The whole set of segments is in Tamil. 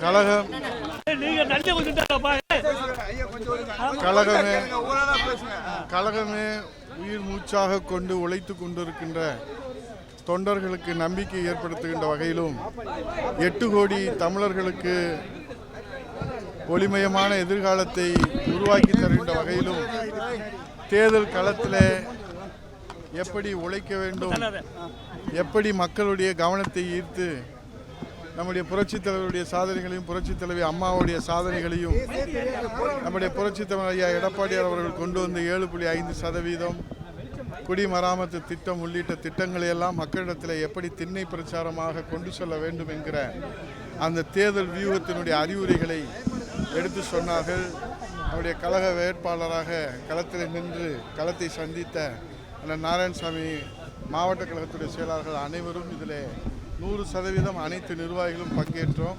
கழகம் கழகமே உயிர் மூச்சாக கொண்டு உழைத்து கொண்டிருக்கின்ற தொண்டர்களுக்கு நம்பிக்கை ஏற்படுத்துகின்ற வகையிலும் 8 கோடி தமிழர்களுக்கு ஒளிமயமான எதிர்காலத்தை உருவாக்கி தருகின்ற வகையிலும் தேர்தல் களத்தில் எப்படி உழைக்க வேண்டும், எப்படி மக்களுடைய கவனத்தை ஈர்த்து நம்முடைய புரட்சித் தலைவருடைய சாதனைகளையும் புரட்சித் தலைவி அம்மாவுடைய சாதனைகளையும் நம்முடைய புரட்சித் தலைவர் ஐயா எடப்பாடியார் அவர்கள் கொண்டு வந்த 7.5% குடிமராமத்து திட்டம் உள்ளிட்ட திட்டங்களை எல்லாம் மக்களிடத்தில் எப்படி திண்ணை பிரச்சாரமாக கொண்டு செல்ல வேண்டும் என்கிற அந்த தேர்தல் வியூகத்தினுடைய அறிவுரைகளை எடுத்து சொன்னார்கள். நம்முடைய கழக வேட்பாளராக களத்தில் நின்று களத்தை சந்தித்த அந்த நாராயணசாமி மாவட்ட கழகத்துடைய செயலாளர்கள் அனைவரும் இதில் 100% அனைத்து நிர்வாகிகளும் பங்கேற்றோம்.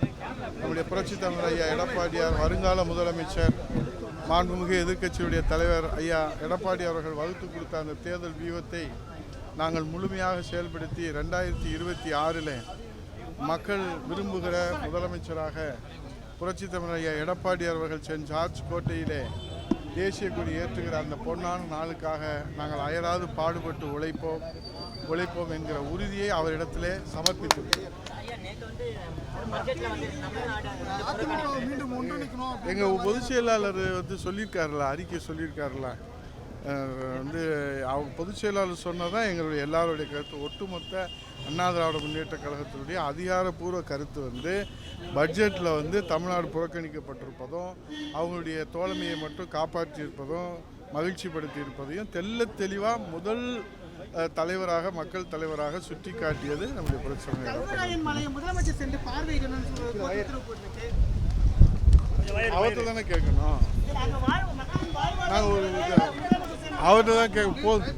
நம்முடைய புரட்சித் தலைவர் ஐயா எடப்பாடியார் வருங்கால முதலமைச்சர் மாண்புமிகு எதிர்க்கட்சியுடைய தலைவர் ஐயா எடப்பாடி அவர்கள் வகுத்து கொடுத்த அந்த தேர்தல் வியூகத்தை நாங்கள் முழுமையாக செயல்படுத்தி 2026 மக்கள் விரும்புகிற முதலமைச்சராக புரட்சித் தலைவர் ஐயா எடப்பாடி அவர்கள் சென்ட் ஜார்ஜ் கோட்டையிலே தேசிய கொடி ஏற்றுகிற அந்த பொன்னான நாளுக்காக நாங்கள் அயராது பாடுபட்டு உழைப்போம் என்கிற உறுதியை அவரிடத்திலே சமர்ப்பித்தோம். எங்கள் பொதுச் செயலாளர் சொல்லியிருக்காருல, அறிக்கை சொல்லியிருக்காருல, அவங்க பொதுச் செயலாளர் சொன்னதான் எங்களுடைய எல்லாருடைய கருத்து. ஒட்டுமொத்த அண்ணா திராவிட முன்னேற்ற கழகத்தினுடைய அதிகாரப்பூர்வ கருத்து பட்ஜெட்டில் தமிழ்நாடு புறக்கணிக்கப்பட்டிருப்பதும் அவங்களுடைய தோழமையை மட்டும் காப்பாற்றியிருப்பதும் மகிழ்ச்சிப்படுத்தி இருப்பதையும் தெளிவாக முதல் தலைவராக மக்கள் தலைவராக சுட்டி காட்டியது நம்முடைய பிரச்சனை. அவர்கிட்ட தானே கேட்கணும், நாங்கள் அவர்கிட்ட தான் கேட்க போதும்.